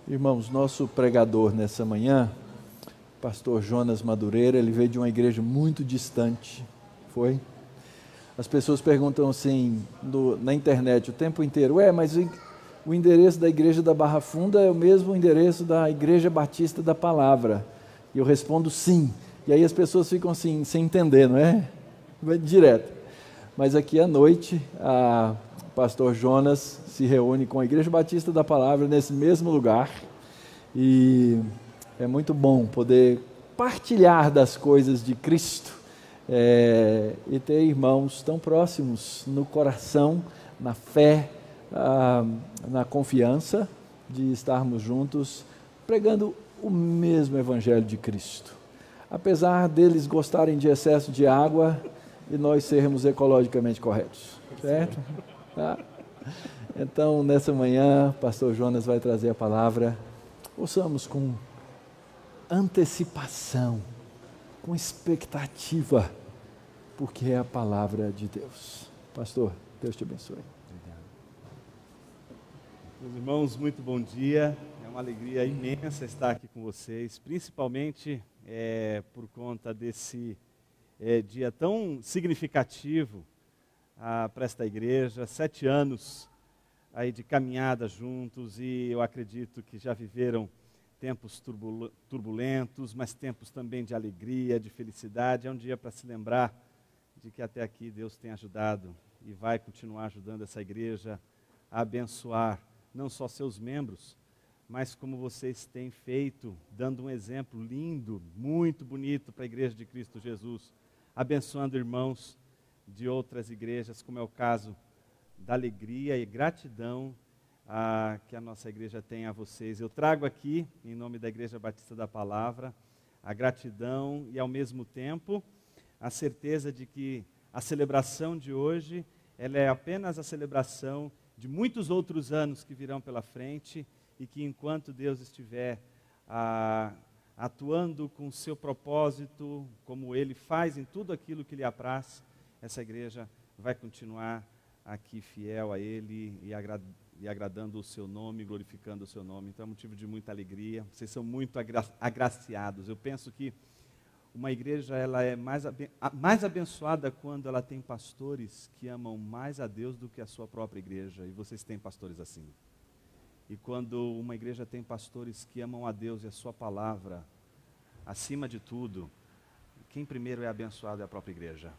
Irmãos, nosso pregador nessa manhã, pastor Jonas Madureira, ele veio de uma igreja muito distante, foi? As pessoas perguntam assim, na internet o tempo inteiro, mas o endereço da igreja da Barra Funda é o mesmo endereço da Igreja Batista da Palavra? E eu respondo sim, e aí as pessoas ficam assim, sem entender, não é? Vai direto. Mas aqui à noite, o pastor Jonas se reúne com a Igreja Batista da Palavra nesse mesmo lugar e é muito bom poder partilhar das coisas de Cristo e ter irmãos tão próximos no coração, na fé, na confiança de estarmos juntos pregando o mesmo Evangelho de Cristo. Apesar deles gostarem de excesso de água e nós sermos ecologicamente corretos, certo? Tá? Então, nessa manhã, o pastor Jonas vai trazer a palavra. Ouçamos com antecipação, com expectativa, porque é a palavra de Deus. Pastor, Deus te abençoe. Obrigado. Meus irmãos, muito bom dia. É uma alegria imensa estar aqui com vocês, principalmente por conta desse dia tão significativo para esta igreja. 7 anos aí de caminhada juntos, e eu acredito que já viveram tempos turbulentos, mas tempos também de alegria, de felicidade. É um dia para se lembrar de que até aqui Deus tem ajudado e vai continuar ajudando essa igreja a abençoar não só seus membros, mas como vocês têm feito, dando um exemplo lindo, muito bonito para a igreja de Cristo Jesus, abençoando irmãos de outras igrejas, como é o caso da alegria e gratidão que a nossa igreja tem a vocês. Eu trago aqui, em nome da Igreja Batista da Palavra, a gratidão e, ao mesmo tempo, a certeza de que a celebração de hoje, ela é apenas a celebração de muitos outros anos que virão pela frente, e que enquanto Deus estiver atuando com o seu propósito, como Ele faz em tudo aquilo que lhe apraz, essa igreja vai continuar aqui fiel a Ele e agradando o seu nome, glorificando o seu nome. Então é motivo de muita alegria. Vocês são muito agraciados. Eu penso que uma igreja ela é mais abençoada quando ela tem pastores que amam mais a Deus do que a sua própria igreja. E vocês têm pastores assim. E quando uma igreja tem pastores que amam a Deus e a sua palavra acima de tudo, quem primeiro é abençoado é a própria igreja.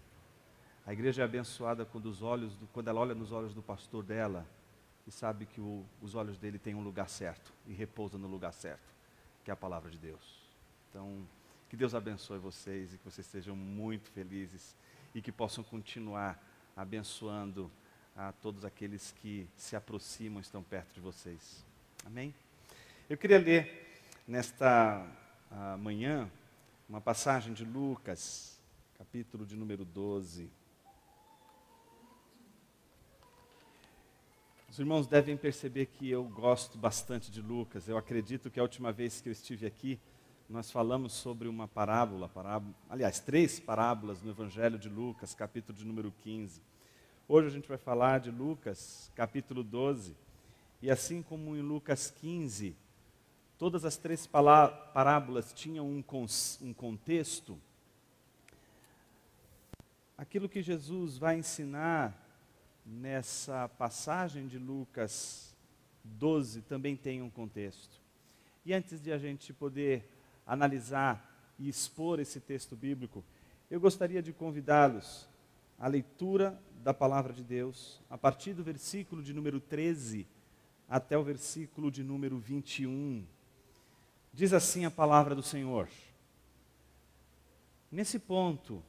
A igreja é abençoada quando ela olha nos olhos do pastor dela e sabe que os olhos dele têm um lugar certo e repousa no lugar certo, que é a palavra de Deus. Então, que Deus abençoe vocês e que vocês sejam muito felizes e que possam continuar abençoando a todos aqueles que se aproximam, estão perto de vocês. Amém? Eu queria ler nesta manhã uma passagem de Lucas, capítulo de número 12. Os irmãos devem perceber que eu gosto bastante de Lucas. Eu acredito que a última vez que eu estive aqui, nós falamos sobre uma parábola, aliás, 3 parábolas no Evangelho de Lucas, capítulo de número 15. Hoje a gente vai falar de Lucas, capítulo 12. E assim como em Lucas 15, todas as 3 parábolas tinham um contexto, aquilo que Jesus vai ensinar nessa passagem de Lucas 12 também tem um contexto. E antes de a gente poder analisar e expor esse texto bíblico, eu gostaria de convidá-los à leitura da palavra de Deus, a partir do versículo de número 13 até o versículo de número 21. Diz assim a palavra do Senhor: Nesse ponto,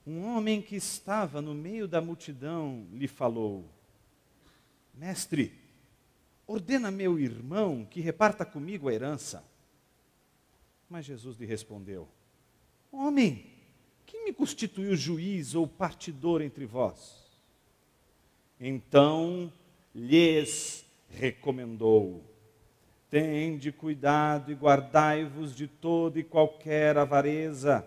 um homem que estava no meio da multidão lhe falou: Mestre, ordena meu irmão que reparta comigo a herança. Mas Jesus lhe respondeu: Homem, quem me constituiu juiz ou partidor entre vós? Então lhes recomendou: Tende cuidado e guardai-vos de toda e qualquer avareza,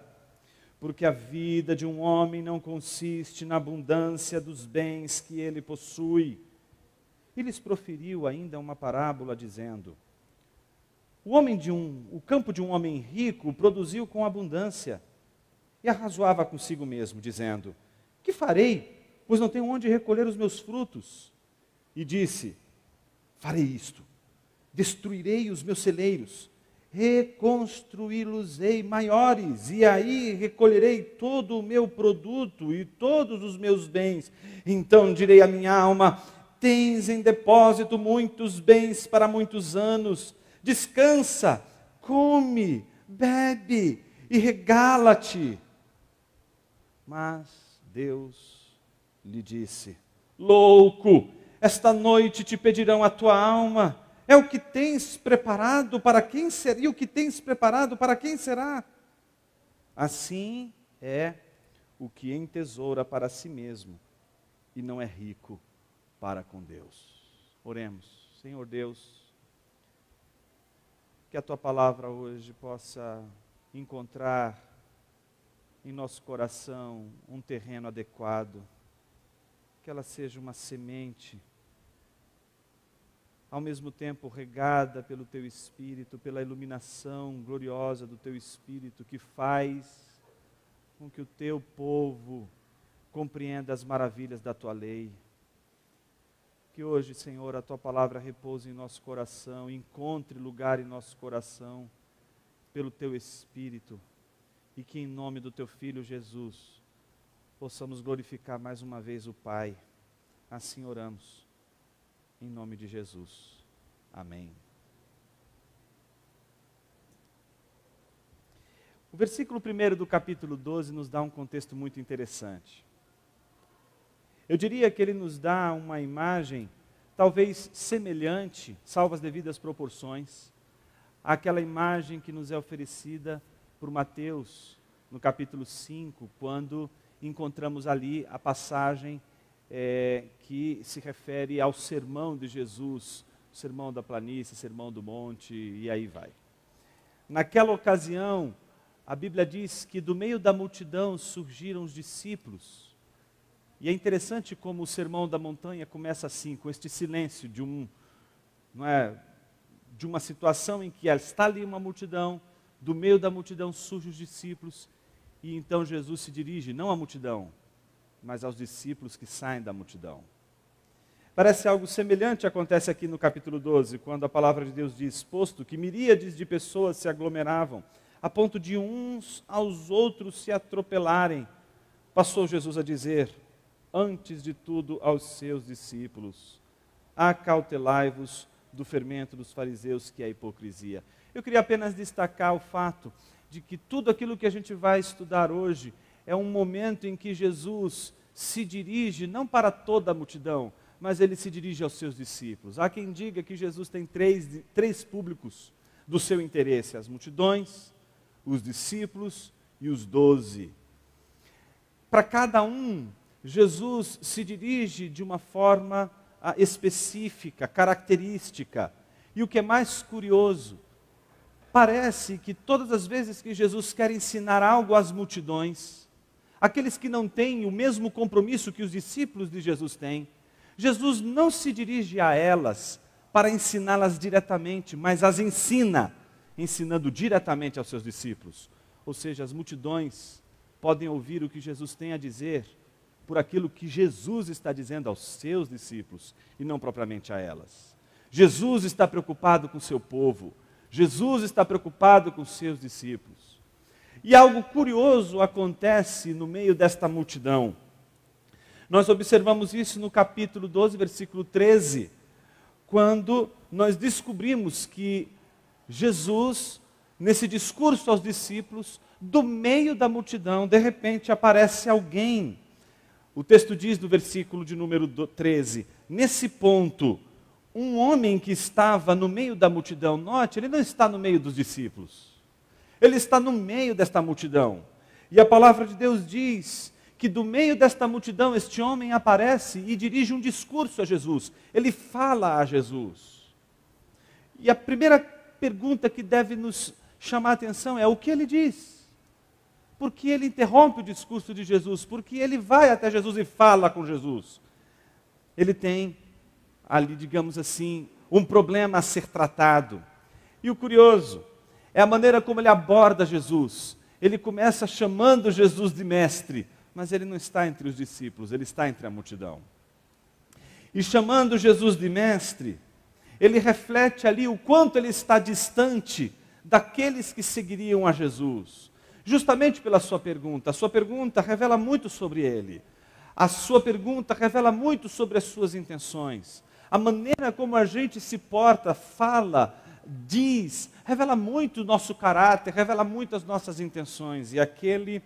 porque a vida de um homem não consiste na abundância dos bens que ele possui. E lhes proferiu ainda uma parábola, dizendo: O campo de um homem rico produziu com abundância. E arrazoava consigo mesmo, dizendo: que farei, pois não tenho onde recolher os meus frutos? E disse: farei isto, destruirei os meus celeiros, reconstruí-los-ei maiores, e aí recolherei todo o meu produto e todos os meus bens. Então direi à minha alma: tens em depósito muitos bens para muitos anos, descansa, come, bebe e regala-te. Mas Deus lhe disse: louco, esta noite te pedirão a tua alma. É o que tens preparado para quem será? E o que tens preparado para quem será? Assim é o que entesoura para si mesmo e não é rico para com Deus. Oremos. Senhor Deus, que a tua palavra hoje possa encontrar em nosso coração um terreno adequado, que ela seja uma semente, ao mesmo tempo regada pelo teu Espírito, pela iluminação gloriosa do teu Espírito, que faz com que o teu povo compreenda as maravilhas da tua lei. Que hoje, Senhor, a tua palavra repouse em nosso coração, encontre lugar em nosso coração pelo teu Espírito, e que em nome do teu Filho Jesus possamos glorificar mais uma vez o Pai. Assim oramos, em nome de Jesus. Amém. O versículo 1 do capítulo 12 nos dá um contexto muito interessante. Eu diria que ele nos dá uma imagem talvez semelhante, salvo as devidas proporções, àquela imagem que nos é oferecida por Mateus, no capítulo 5, quando encontramos ali a passagem que se refere ao sermão de Jesus, o sermão da planície, sermão do monte, e aí vai. Naquela ocasião, a Bíblia diz que do meio da multidão surgiram os discípulos. E é interessante como o sermão da montanha começa assim, com este silêncio de uma situação em que está ali uma multidão, do meio da multidão surgem os discípulos, e então Jesus se dirige não à multidão, mas aos discípulos que saem da multidão. Parece algo semelhante acontece aqui no capítulo 12, quando a palavra de Deus diz: posto que miríades de pessoas se aglomeravam, a ponto de uns aos outros se atropelarem, passou Jesus a dizer, antes de tudo aos seus discípulos: acautelai-vos do fermento dos fariseus, que é a hipocrisia. Eu queria apenas destacar o fato de que tudo aquilo que a gente vai estudar hoje é um momento em que Jesus se dirige não para toda a multidão, mas ele se dirige aos seus discípulos. Há quem diga que Jesus tem três públicos do seu interesse: as multidões, os discípulos e os 12. Para cada um, Jesus se dirige de uma forma específica, característica. E o que é mais curioso, parece que todas as vezes que Jesus quer ensinar algo às multidões, aqueles que não têm o mesmo compromisso que os discípulos de Jesus têm, Jesus não se dirige a elas para ensiná-las diretamente, mas as ensina, ensinando diretamente aos seus discípulos. Ou seja, as multidões podem ouvir o que Jesus tem a dizer por aquilo que Jesus está dizendo aos seus discípulos e não propriamente a elas. Jesus está preocupado com o seu povo. Jesus está preocupado com os seus discípulos. E algo curioso acontece no meio desta multidão. Nós observamos isso no capítulo 12, versículo 13, quando nós descobrimos que Jesus, nesse discurso aos discípulos, do meio da multidão, de repente aparece alguém. O texto diz no versículo de número 13, nesse ponto, um homem que estava no meio da multidão, note, ele não está no meio dos discípulos, ele está no meio desta multidão. E a palavra de Deus diz que do meio desta multidão este homem aparece e dirige um discurso a Jesus, ele fala a Jesus. E a primeira pergunta que deve nos chamar a atenção é: o que ele diz? Por que ele interrompe o discurso de Jesus? Por que ele vai até Jesus e fala com Jesus? Ele tem ali, digamos assim, um problema a ser tratado. E o curioso é a maneira como ele aborda Jesus. Ele começa chamando Jesus de mestre, mas ele não está entre os discípulos, ele está entre a multidão. E chamando Jesus de mestre, ele reflete ali o quanto ele está distante daqueles que seguiriam a Jesus. Justamente pela sua pergunta. A sua pergunta revela muito sobre ele. A sua pergunta revela muito sobre as suas intenções. A maneira como a gente se porta, fala, diz, revela muito o nosso caráter, revela muito as nossas intenções. E aquele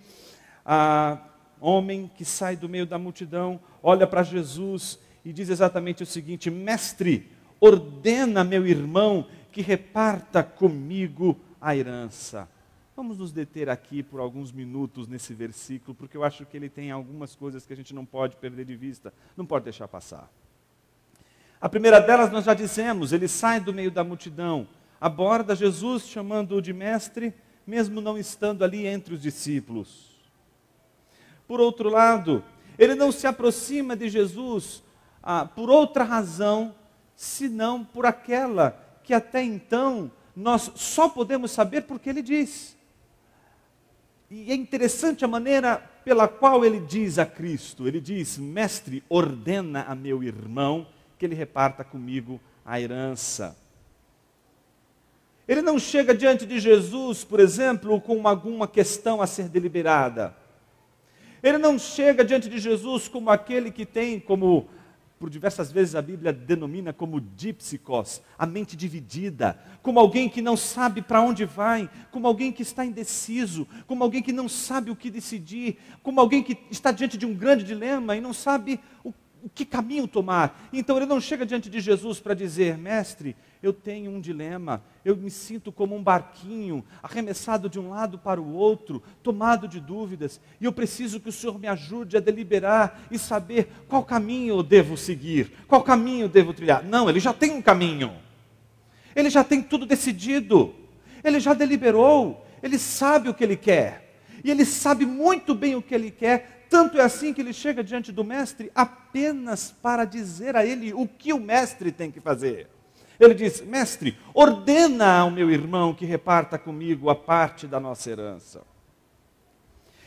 homem que sai do meio da multidão, olha para Jesus e diz exatamente o seguinte: mestre, ordena meu irmão que reparta comigo a herança. Vamos nos deter aqui por alguns minutos nesse versículo, porque eu acho que ele tem algumas coisas que a gente não pode perder de vista, não pode deixar passar. A primeira delas nós já dissemos, ele sai do meio da multidão, aborda Jesus chamando-o de mestre, mesmo não estando ali entre os discípulos. Por outro lado, ele não se aproxima de Jesus por outra razão, senão por aquela que até então nós só podemos saber porque ele diz. E é interessante a maneira pela qual ele diz a Cristo. Ele diz: mestre, ordena a meu irmão que ele reparta comigo a herança. Ele não chega diante de Jesus, por exemplo, com alguma questão a ser deliberada. Ele não chega diante de Jesus como aquele que tem, como por diversas vezes a Bíblia denomina como dípsicos, a mente dividida, como alguém que não sabe para onde vai, como alguém que está indeciso, como alguém que não sabe o que decidir, como alguém que está diante de um grande dilema e não sabe o que caminho tomar. Então ele não chega diante de Jesus para dizer: mestre, eu tenho um dilema, eu me sinto como um barquinho, arremessado de um lado para o outro, tomado de dúvidas, e eu preciso que o Senhor me ajude a deliberar e saber qual caminho eu devo seguir, qual caminho eu devo trilhar. Não, ele já tem um caminho, ele já tem tudo decidido, ele já deliberou, ele sabe o que ele quer, e ele sabe muito bem o que ele quer. Tanto é assim que ele chega diante do mestre apenas para dizer a ele o que o mestre tem que fazer. Ele diz: mestre, ordena ao meu irmão que reparta comigo a parte da nossa herança.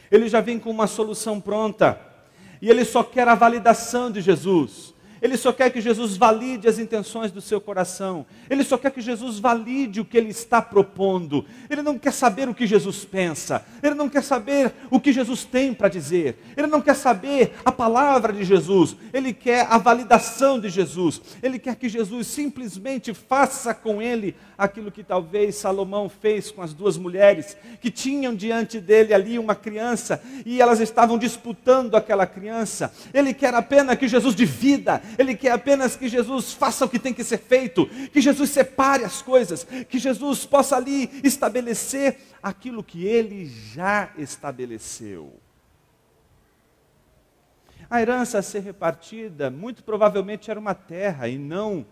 Ele já vem com uma solução pronta, e ele só quer a validação de Jesus. Ele só quer que Jesus valide as intenções do seu coração. Ele só quer que Jesus valide o que ele está propondo. Ele não quer saber o que Jesus pensa. Ele não quer saber o que Jesus tem para dizer. Ele não quer saber a palavra de Jesus. Ele quer a validação de Jesus. Ele quer que Jesus simplesmente faça com ele aquilo que talvez Salomão fez com as duas mulheres, que tinham diante dele ali uma criança, e elas estavam disputando aquela criança. Ele quer apenas que Jesus divida. Ele quer apenas que Jesus faça o que tem que ser feito, que Jesus separe as coisas, que Jesus possa ali estabelecer aquilo que ele já estabeleceu. A herança a ser repartida, muito provavelmente era uma terra e não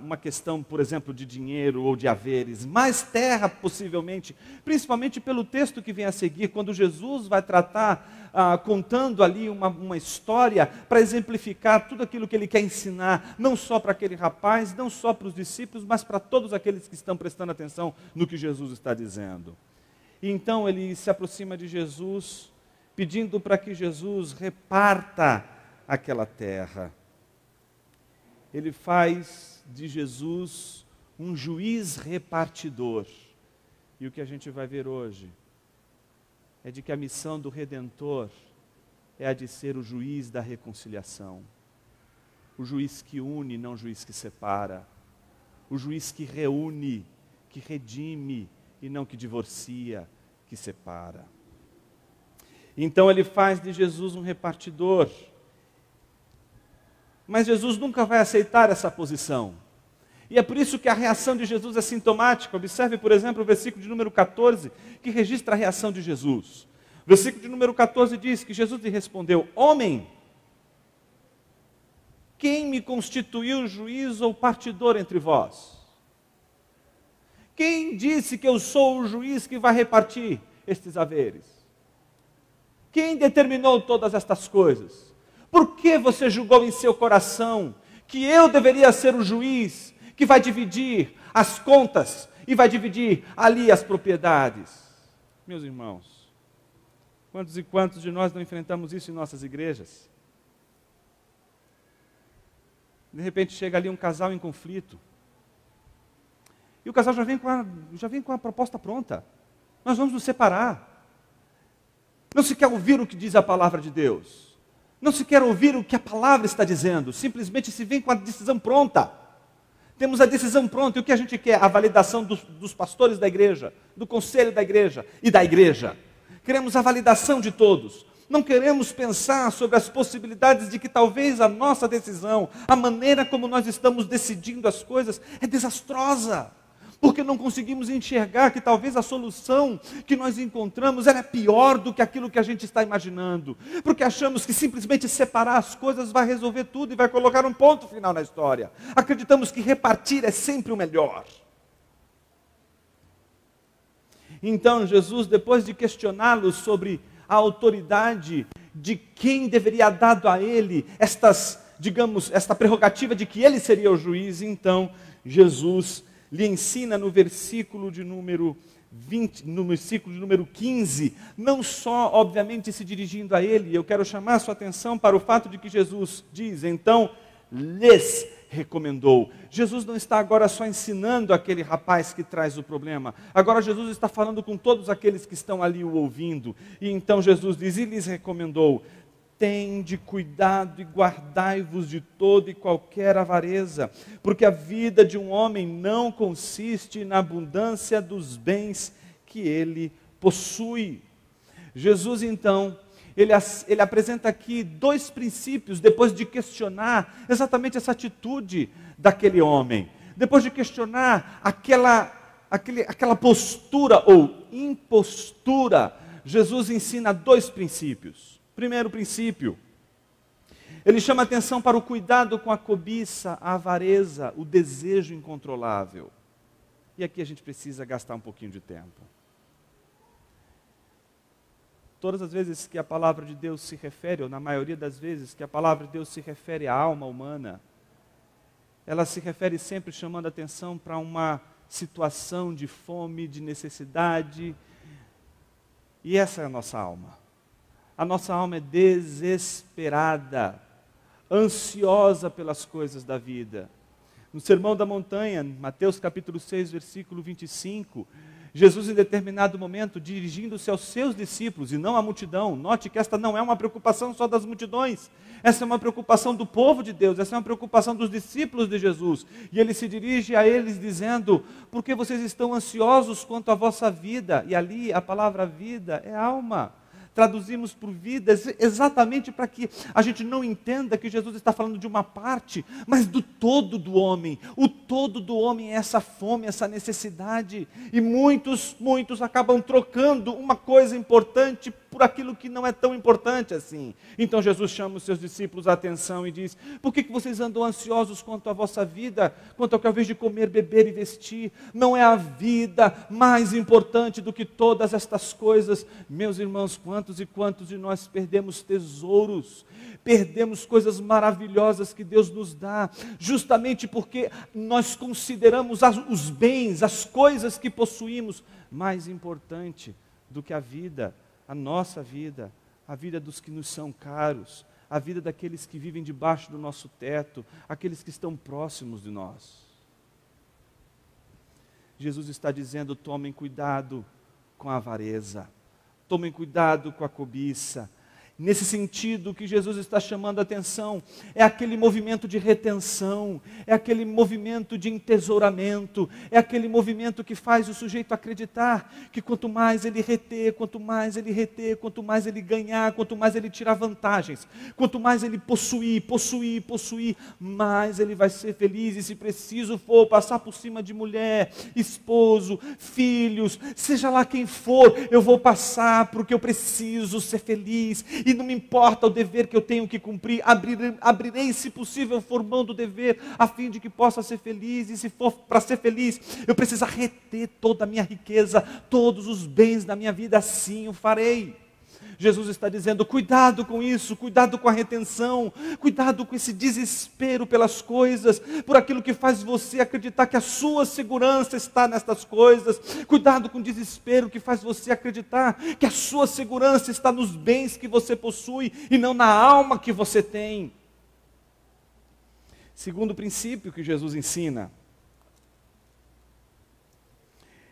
uma questão, por exemplo, de dinheiro ou de haveres, mais terra possivelmente, principalmente pelo texto que vem a seguir, quando Jesus vai tratar, contando ali uma história para exemplificar tudo aquilo que ele quer ensinar, não só para aquele rapaz, não só para os discípulos, mas para todos aqueles que estão prestando atenção no que Jesus está dizendo. E então ele se aproxima de Jesus, pedindo para que Jesus reparta aquela terra. Ele faz de Jesus um juiz repartidor. E o que a gente vai ver hoje é de que a missão do Redentor é a de ser o juiz da reconciliação. O juiz que une, não o juiz que separa. O juiz que reúne, que redime, e não que divorcia, que separa. Então ele faz de Jesus um repartidor. Mas Jesus nunca vai aceitar essa posição. E é por isso que a reação de Jesus é sintomática. Observe, por exemplo, o versículo de número 14, que registra a reação de Jesus. O versículo de número 14 diz que Jesus lhe respondeu: homem, quem me constituiu juiz ou partidor entre vós? Quem disse que eu sou o juiz que vai repartir estes haveres? Quem determinou todas estas coisas? Por que você julgou em seu coração que eu deveria ser o juiz, que vai dividir as contas e vai dividir ali as propriedades. Meus irmãos, quantos e quantos de nós não enfrentamos isso em nossas igrejas? De repente chega ali um casal em conflito. E o casal já vem com a proposta pronta. Nós vamos nos separar. Não se quer ouvir o que diz a palavra de Deus. Não se quer ouvir o que a palavra está dizendo. Simplesmente se vem com a decisão pronta. Temos a decisão pronta. E o que a gente quer? A validação dos pastores da igreja, do conselho da igreja e da igreja. Queremos a validação de todos. Não queremos pensar sobre as possibilidades de que talvez a nossa decisão, a maneira como nós estamos decidindo as coisas, é desastrosa. Porque não conseguimos enxergar que talvez a solução que nós encontramos ela é pior do que aquilo que a gente está imaginando. Porque achamos que simplesmente separar as coisas vai resolver tudo e vai colocar um ponto final na história. Acreditamos que repartir é sempre o melhor. Então Jesus, depois de questioná-los sobre a autoridade de quem deveria dar a ele esta prerrogativa de que ele seria o juiz, então Jesus lhe ensina no versículo de número 20, no versículo de número 15, não só, obviamente, se dirigindo a ele, eu quero chamar a sua atenção para o fato de que Jesus diz, então, lhes recomendou. Jesus não está agora só ensinando aquele rapaz que traz o problema, agora Jesus está falando com todos aqueles que estão ali o ouvindo, e então Jesus diz, e lhes recomendou, tende cuidado e guardai-vos de toda e qualquer avareza, porque a vida de um homem não consiste na abundância dos bens que ele possui. Jesus, então, ele apresenta aqui dois princípios, depois de questionar exatamente essa atitude daquele homem, depois de questionar aquela postura ou impostura, Jesus ensina dois princípios. Primeiro princípio, ele chama atenção para o cuidado com a cobiça, a avareza, o desejo incontrolável. E aqui a gente precisa gastar um pouquinho de tempo. Todas as vezes que a palavra de Deus se refere, ou na maioria das vezes que a palavra de Deus se refere à alma humana, ela se refere sempre chamando atenção para uma situação de fome, de necessidade. E essa é a nossa alma. A nossa alma é desesperada, ansiosa pelas coisas da vida. No Sermão da Montanha, Mateus capítulo 6, versículo 25, Jesus em determinado momento, dirigindo-se aos seus discípulos e não à multidão, note que esta não é uma preocupação só das multidões, essa é uma preocupação do povo de Deus, essa é uma preocupação dos discípulos de Jesus, e ele se dirige a eles dizendo, por que vocês estão ansiosos quanto à vossa vida? E ali a palavra vida é alma. Traduzimos por vida exatamente para que a gente não entenda que Jesus está falando de uma parte, mas do todo do homem. O todo do homem é essa fome, essa necessidade. E muitos acabam trocando uma coisa importante por aquilo que não é tão importante assim. Então Jesus chama os seus discípulos a atenção e diz, por que vocês andam ansiosos quanto à vossa vida, quanto ao que ao invés de comer, beber e vestir? Não é a vida mais importante do que todas estas coisas? Meus irmãos, quantos e quantos de nós perdemos tesouros, perdemos coisas maravilhosas que Deus nos dá, justamente porque nós consideramos os bens, as coisas que possuímos, mais importante do que a vida, a nossa vida, a vida dos que nos são caros, a vida daqueles que vivem debaixo do nosso teto, aqueles que estão próximos de nós. Jesus está dizendo, tomem cuidado com a avareza, tomem cuidado com a cobiça. Nesse sentido, o que Jesus está chamando a atenção é aquele movimento de retenção, é aquele movimento de entesouramento, é aquele movimento que faz o sujeito acreditar que quanto mais ele reter, quanto mais ele ganhar, quanto mais ele tirar vantagens, quanto mais ele possuir, mais ele vai ser feliz. E se preciso for passar por cima de mulher, esposo, filhos, seja lá quem for, eu vou passar porque eu preciso ser feliz. E não me importa o dever que eu tenho que cumprir, abrirei, se possível, formando o dever, a fim de que possa ser feliz, e se for para ser feliz, eu preciso reter toda a minha riqueza, todos os bens da minha vida, assim o farei. Jesus está dizendo, cuidado com isso, cuidado com a retenção, cuidado com esse desespero pelas coisas, por aquilo que faz você acreditar que a sua segurança está nestas coisas, cuidado com o desespero que faz você acreditar que a sua segurança está nos bens que você possui e não na alma que você tem. Segundo princípio que Jesus ensina,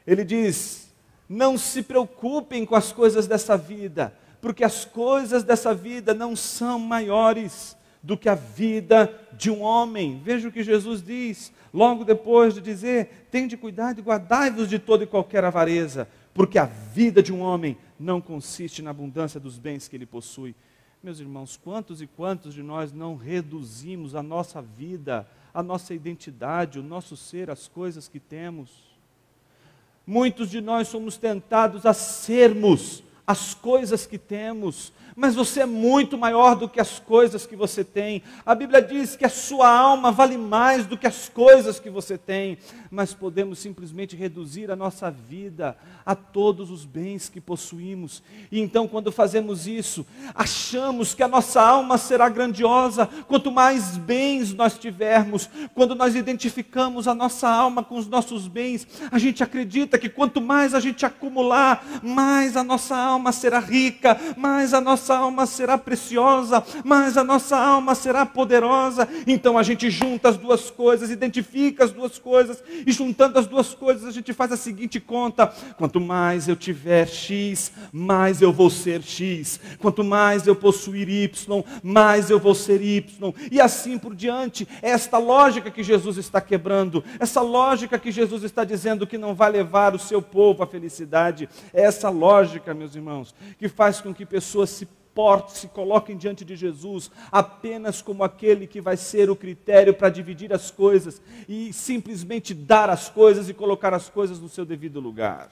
ele diz, não se preocupem com as coisas dessa vida, porque as coisas dessa vida não são maiores do que a vida de um homem. Veja o que Jesus diz, logo depois de dizer, tende cuidado e guardai-vos de toda e qualquer avareza, porque a vida de um homem não consiste na abundância dos bens que ele possui. Meus irmãos, quantos e quantos de nós não reduzimos a nossa vida, a nossa identidade, o nosso ser, as coisas que temos? Muitos de nós somos tentados a sermos as coisas que temos, mas você é muito maior do que as coisas que você tem. A Bíblia diz que a sua alma vale mais do que as coisas que você tem, mas podemos simplesmente reduzir a nossa vida a todos os bens que possuímos. E então, quando fazemos isso, achamos que a nossa alma será grandiosa quanto mais bens nós tivermos. Quando nós identificamos a nossa alma com os nossos bens, a gente acredita que quanto mais a gente acumular, mais a nossa alma será rica, mais a nossa alma será preciosa, mais a nossa alma será poderosa. Então a gente junta as duas coisas, identifica as duas coisas, e juntando as duas coisas a gente faz a seguinte conta: quanto mais eu tiver X, mais eu vou ser X. Quanto mais eu possuir Y, mais eu vou ser Y. E assim por diante. É esta lógica que Jesus está quebrando, essa lógica que Jesus está dizendo que não vai levar o seu povo à felicidade. É essa lógica, meus irmãos, que faz com que pessoas se coloquem diante de Jesus apenas como aquele que vai ser o critério para dividir as coisas e simplesmente dar as coisas e colocar as coisas no seu devido lugar.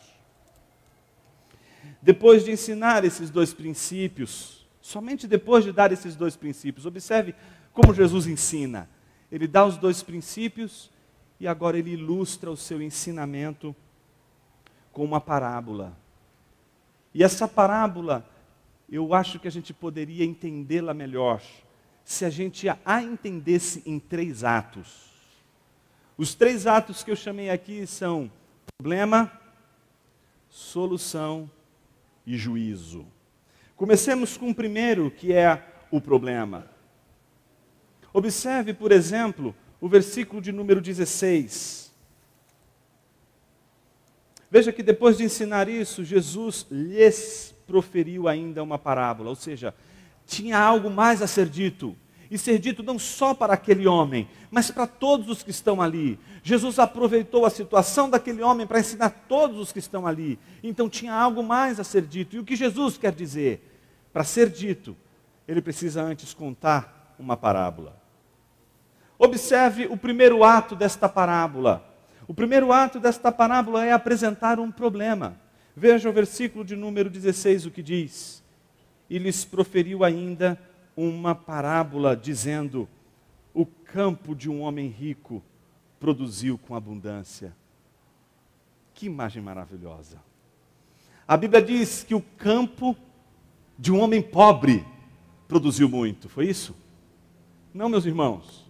Depois de ensinar esses dois princípios, somente depois de dar esses dois princípios, observe como Jesus ensina. Ele dá os dois princípios e agora ele ilustra o seu ensinamento com uma parábola. E essa parábola, eu acho que a gente poderia entendê-la melhor se a gente a entendesse em 3 atos. Os 3 atos que eu chamei aqui são problema, solução e juízo. Comecemos com o primeiro, que é o problema. Observe, por exemplo, o versículo de número 16. Veja que depois de ensinar isso, Jesus lhes proferiu ainda uma parábola, ou seja, tinha algo mais a ser dito, e ser dito não só para aquele homem, mas para todos os que estão ali. Jesus aproveitou a situação daquele homem para ensinar todos os que estão ali, então tinha algo mais a ser dito. E o que Jesus quer dizer? Para ser dito, ele precisa antes contar uma parábola. Observe o primeiro ato desta parábola. O primeiro ato desta parábola é apresentar um problema. Veja o versículo de número 16, o que diz. E lhes proferiu ainda uma parábola, dizendo: o campo de um homem rico produziu com abundância. Que imagem maravilhosa. A Bíblia diz que o campo de um homem pobre produziu muito, foi isso? Não, meus irmãos.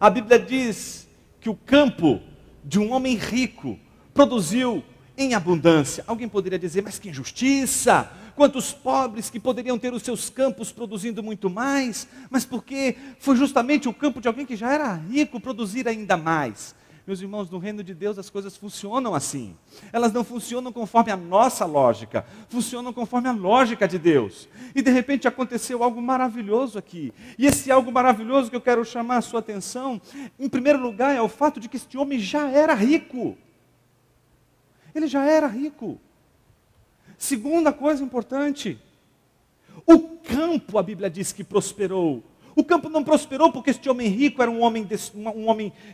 A Bíblia diz que o campo de um homem rico produziu em abundância. Alguém poderia dizer, mas que injustiça! Quantos pobres que poderiam ter os seus campos produzindo muito mais, mas porque foi justamente o campo de alguém que já era rico produzir ainda mais. Meus irmãos, no reino de Deus as coisas funcionam assim. Elas não funcionam conforme a nossa lógica, funcionam conforme a lógica de Deus. E de repente aconteceu algo maravilhoso aqui. E esse algo maravilhoso que eu quero chamar a sua atenção, em primeiro lugar, é o fato de que este homem já era rico. Ele já era rico. Segunda coisa importante, o campo, a Bíblia diz que prosperou. O campo não prosperou porque este homem rico era um homem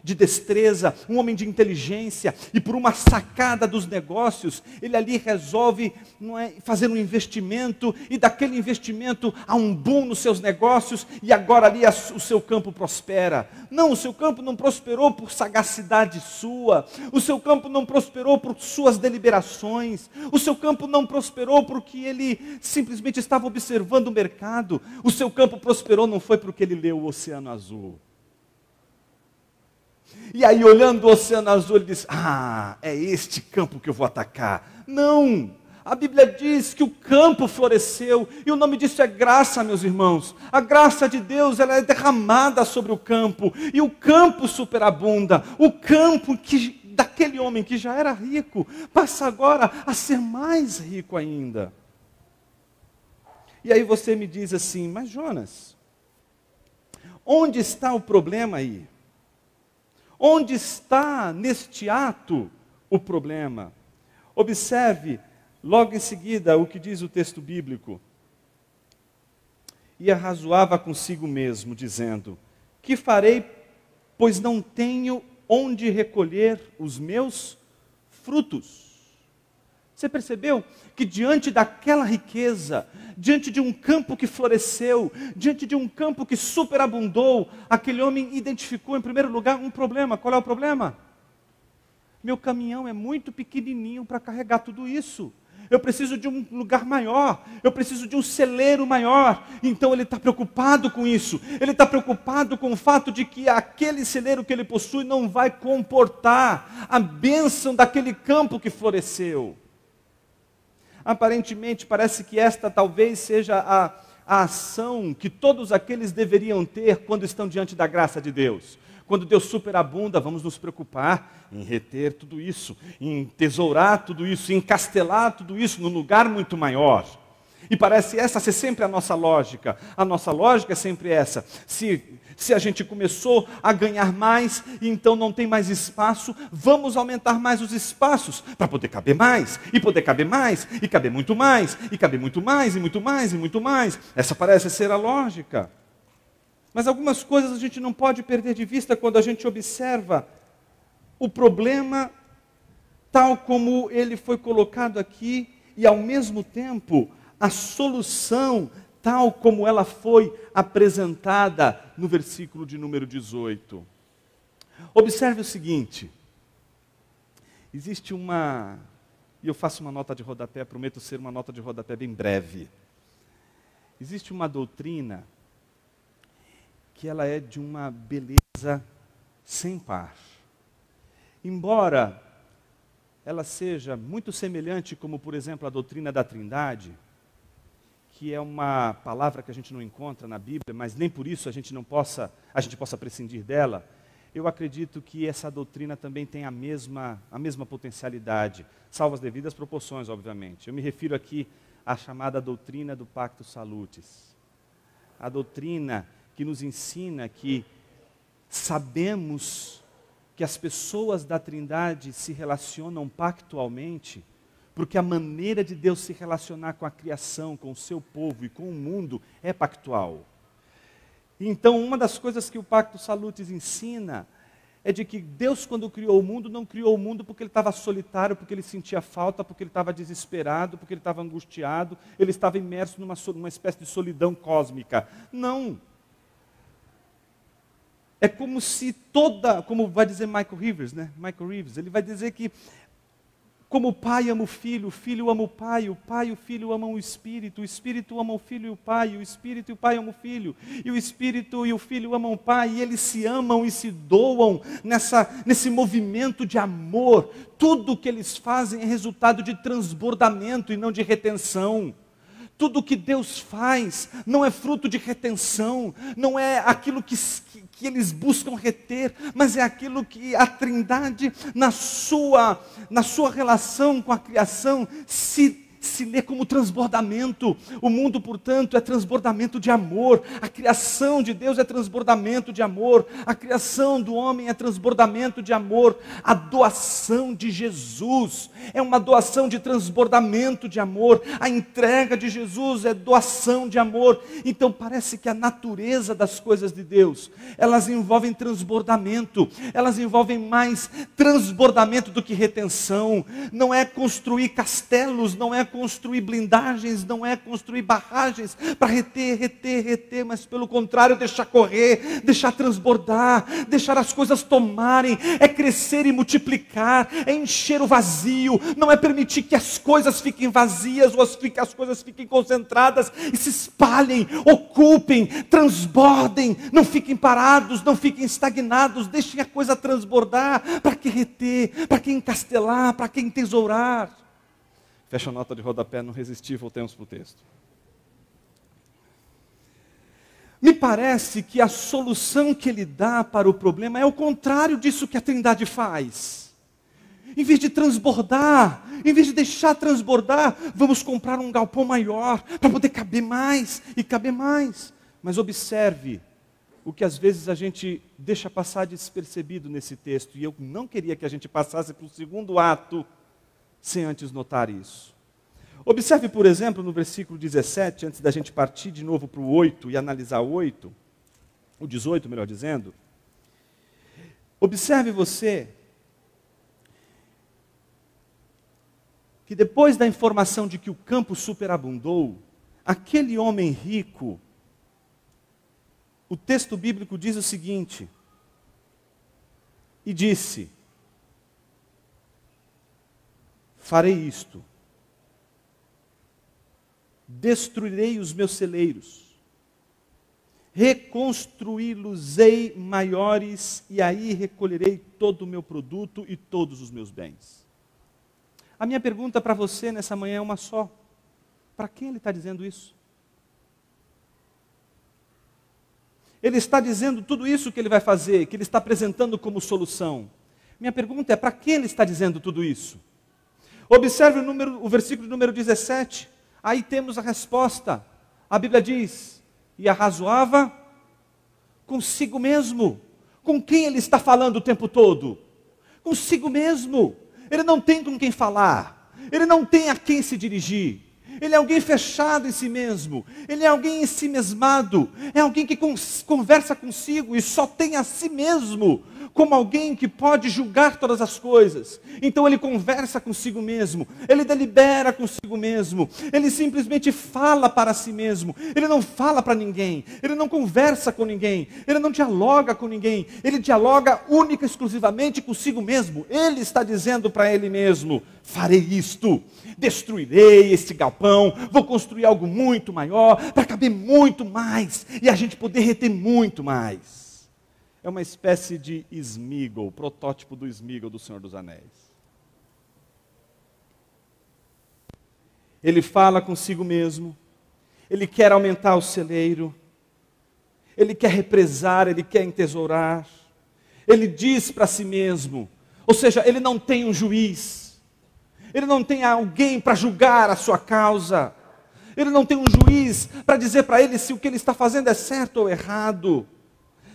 de destreza, um homem de inteligência, e por uma sacada dos negócios, ele ali resolve fazer um investimento, e daquele investimento há um boom nos seus negócios, e agora ali o seu campo prospera. Não, o seu campo não prosperou por sagacidade sua, o seu campo não prosperou por suas deliberações, o seu campo não prosperou porque ele simplesmente estava observando o mercado, o seu campo prosperou não foi porque ele leu o Oceano Azul. E aí, olhando o Oceano Azul, ele diz: é este campo que eu vou atacar. Não! A Bíblia diz que o campo floresceu, e o nome disso é graça, meus irmãos. A graça de Deus, ela é derramada sobre o campo, e o campo superabunda. O campo daquele homem que já era rico, passa agora a ser mais rico ainda. E aí você me diz assim: mas Jonas, onde está o problema aí? Onde está neste ato o problema? Observe logo em seguida o que diz o texto bíblico. E arrazoava consigo mesmo, dizendo: que farei, pois não tenho onde recolher os meus frutos? Você percebeu que diante daquela riqueza, diante de um campo que floresceu, diante de um campo que superabundou, aquele homem identificou em primeiro lugar um problema. Qual é o problema? Meu caminhão é muito pequenininho para carregar tudo isso. Eu preciso de um lugar maior, eu preciso de um celeiro maior. Então ele está preocupado com isso. Ele está preocupado com o fato de que aquele celeiro que ele possui não vai comportar a bênção daquele campo que floresceu. Aparentemente, parece que esta talvez seja a ação que todos aqueles deveriam ter quando estão diante da graça de Deus. Quando Deus superabunda, vamos nos preocupar em reter tudo isso, em tesourar tudo isso, em encastelar tudo isso num lugar muito maior. E parece essa ser sempre a nossa lógica. A nossa lógica é sempre essa. Se a gente começou a ganhar mais e então não tem mais espaço, vamos aumentar mais os espaços para poder caber mais, e poder caber mais, e caber muito mais, e caber muito mais, e muito mais, e muito mais. Essa parece ser a lógica. Mas algumas coisas a gente não pode perder de vista quando a gente observa o problema tal como ele foi colocado aqui, e ao mesmo tempo a solução tal como ela foi apresentada no versículo de número 18. Observe o seguinte: existe e eu faço uma nota de rodapé, prometo ser uma nota de rodapé bem breve. Existe uma doutrina que ela é de uma beleza sem par. Embora ela seja muito semelhante, como por exemplo a doutrina da Trindade, que é uma palavra que a gente não encontra na Bíblia, mas nem por isso a gente possa prescindir dela, eu acredito que essa doutrina também tem a mesma potencialidade, salvo as devidas proporções, obviamente. Eu me refiro aqui à chamada doutrina do Pactus Salutis. A doutrina que nos ensina que sabemos que as pessoas da Trindade se relacionam pactualmente, porque a maneira de Deus se relacionar com a criação, com o seu povo e com o mundo é pactual. Então, uma das coisas que o Pactus Salutis ensina é de que Deus, quando criou o mundo, não criou o mundo porque ele estava solitário, porque ele sentia falta, porque ele estava desesperado, porque ele estava angustiado, ele estava imerso numa espécie de solidão cósmica. Não. É como se como vai dizer Michael Reeves, ele vai dizer que como o pai ama o filho ama o pai e o filho amam o espírito ama o filho e o pai, o espírito e o pai amam o filho, e o espírito e o filho amam o pai, e eles se amam e se doam nesse movimento de amor. Tudo que eles fazem é resultado de transbordamento e não de retenção. Tudo que Deus faz não é fruto de retenção, não é aquilo que eles buscam reter, mas é aquilo que a Trindade, na sua relação com a criação, se se lê como transbordamento. O mundo, portanto, é transbordamento de amor. A criação de Deus é transbordamento de amor. A criação do homem é transbordamento de amor. A doação de Jesus é uma doação de transbordamento de amor. A entrega de Jesus é doação de amor. Então parece que a natureza das coisas de Deus, elas envolvem transbordamento. Elas envolvem mais transbordamento do que retenção. Não é construir castelos, não é construir blindagens, não é construir barragens para reter, mas pelo contrário, deixar correr, deixar transbordar, deixar as coisas tomarem, é crescer e multiplicar, é encher o vazio, não é permitir que as coisas fiquem vazias, ou as coisas fiquem concentradas e se espalhem, ocupem, transbordem, não fiquem parados, não fiquem estagnados, deixem a coisa transbordar. Para que reter, para que encastelar, para que entesourar? Fecha a nota de rodapé, não resisti, voltemos para o texto. Me parece que a solução que ele dá para o problema é o contrário disso que a Trindade faz. Em vez de transbordar, em vez de deixar transbordar, vamos comprar um galpão maior, para poder caber mais e caber mais. Mas observe o que às vezes a gente deixa passar despercebido nesse texto, e eu não queria que a gente passasse para o segundo ato sem antes notar isso. Observe, por exemplo, no versículo 17, antes da gente partir de novo para o 8 e analisar o 18, melhor dizendo. Observe você que depois da informação de que o campo superabundou, aquele homem rico, o texto bíblico diz o seguinte: e disse: farei isto, destruirei os meus celeiros, reconstruí-los-ei maiores, e aí recolherei todo o meu produto e todos os meus bens. A minha pergunta para você nessa manhã é uma só: para quem ele está dizendo isso? Ele está dizendo tudo isso que ele vai fazer, que ele está apresentando como solução. Minha pergunta é: para quem ele está dizendo tudo isso? Observe o versículo número 17. Aí temos a resposta. A Bíblia diz: e arrazoava consigo mesmo. Com quem ele está falando o tempo todo? Consigo mesmo. Ele não tem com quem falar. Ele não tem a quem se dirigir. Ele é alguém fechado em si mesmo. Ele é alguém ensimesmado. É alguém que conversa consigo e só tem a si mesmo como alguém que pode julgar todas as coisas. Então ele conversa consigo mesmo. Ele delibera consigo mesmo. Ele simplesmente fala para si mesmo. Ele não fala para ninguém. Ele não conversa com ninguém. Ele não dialoga com ninguém. Ele dialoga única e exclusivamente consigo mesmo. Ele está dizendo para ele mesmo: farei isto, destruirei este galpão, vou construir algo muito maior, para caber muito mais, e a gente poder reter muito mais. É uma espécie de Sméagol, protótipo do Sméagol do Senhor dos Anéis. Ele fala consigo mesmo, ele quer aumentar o celeiro, ele quer represar, ele quer entesourar, ele diz para si mesmo, ou seja, ele não tem um juiz, ele não tem alguém para julgar a sua causa, ele não tem um juiz para dizer para ele se o que ele está fazendo é certo ou errado,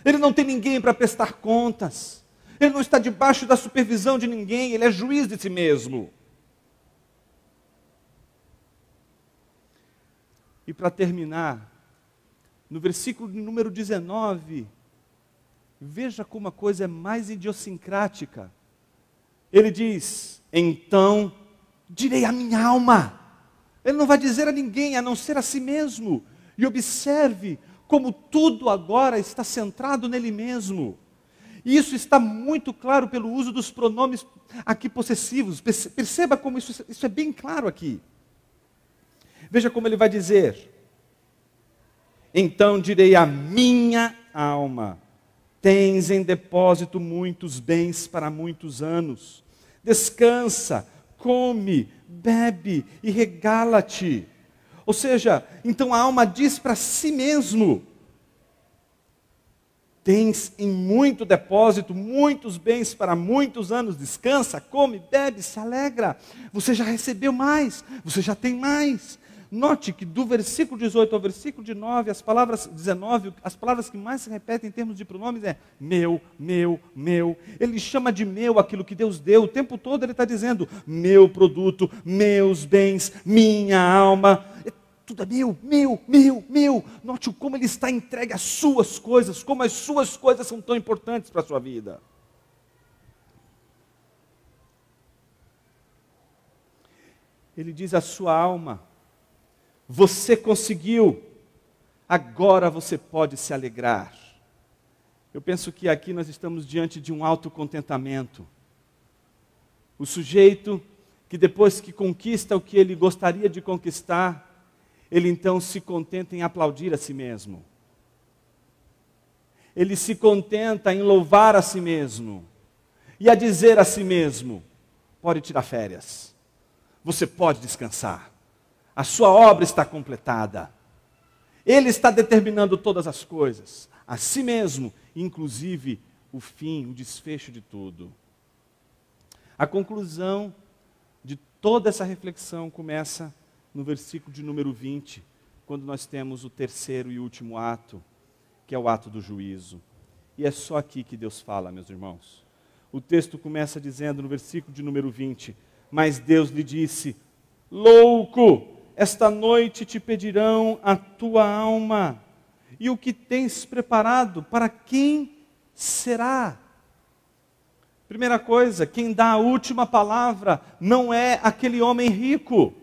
ele não tem ninguém para prestar contas, ele não está debaixo da supervisão de ninguém, ele é juiz de si mesmo. E para terminar, no versículo número 19, veja como a coisa é mais idiosincrática. Ele diz: então direi à minha alma. Ele não vai dizer a ninguém, a não ser a si mesmo. E observe como tudo agora está centrado nele mesmo. E isso está muito claro pelo uso dos pronomes aqui possessivos. Perceba como isso é bem claro aqui. Veja como ele vai dizer: então direi à minha alma, tens em depósito muitos bens para muitos anos. Descansa, come, bebe e regala-te. Ou seja, então a alma diz para si mesmo: tens em muito depósito, muitos bens para muitos anos, descansa, come, bebe, se alegra. Você já recebeu mais, você já tem mais. Note que do versículo 18 ao versículo 19, as palavras 19, as palavras que mais se repetem em termos de pronomes é meu, meu, meu. Ele chama de meu aquilo que Deus deu. O tempo todo ele está dizendo meu produto, meus bens, minha alma. Tudo é meu, meu, meu, meu. Note como ele está entregue às suas coisas, como as suas coisas são tão importantes para a sua vida. Ele diz à sua alma: você conseguiu, agora você pode se alegrar. Eu penso que aqui nós estamos diante de um autocontentamento. O sujeito que depois que conquista o que ele gostaria de conquistar, ele então se contenta em aplaudir a si mesmo. Ele se contenta em louvar a si mesmo. E a dizer a si mesmo: pode tirar férias. Você pode descansar. A sua obra está completada. Ele está determinando todas as coisas. A si mesmo, inclusive o fim, o desfecho de tudo. A conclusão de toda essa reflexão começa no versículo de número 20, quando nós temos o terceiro e último ato, que é o ato do juízo. E é só aqui que Deus fala, meus irmãos. O texto começa dizendo no versículo de número 20, mas Deus lhe disse: louco, esta noite te pedirão a tua alma, e o que tens preparado, para quem será? Primeira coisa, quem dá a última palavra não é aquele homem rico.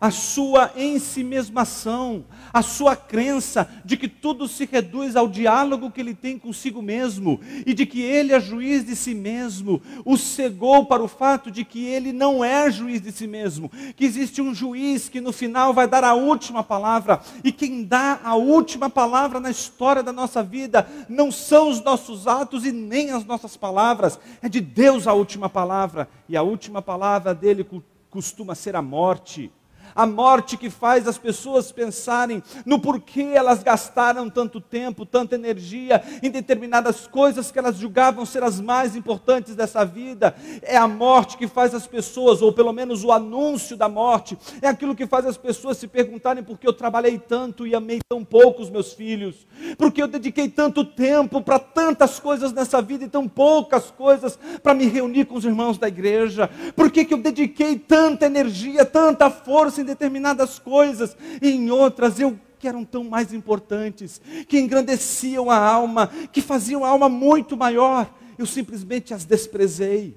A sua ensimesmação, a sua crença de que tudo se reduz ao diálogo que ele tem consigo mesmo e de que ele é juiz de si mesmo, o cegou para o fato de que ele não é juiz de si mesmo, que existe um juiz que no final vai dar a última palavra, e quem dá a última palavra na história da nossa vida não são os nossos atos e nem as nossas palavras, é de Deus a última palavra, e a última palavra dele costuma ser a morte. A morte que faz as pessoas pensarem no porquê elas gastaram tanto tempo, tanta energia em determinadas coisas que elas julgavam ser as mais importantes dessa vida. É a morte que faz as pessoas, ou pelo menos o anúncio da morte, é aquilo que faz as pessoas se perguntarem por que eu trabalhei tanto e amei tão pouco os meus filhos, por que eu dediquei tanto tempo para tantas coisas nessa vida e tão poucas coisas para me reunir com os irmãos da igreja, por que eu dediquei tanta energia, tanta força em determinadas coisas, e em outras que eram tão mais importantes, que engrandeciam a alma, que faziam a alma muito maior, eu simplesmente as desprezei.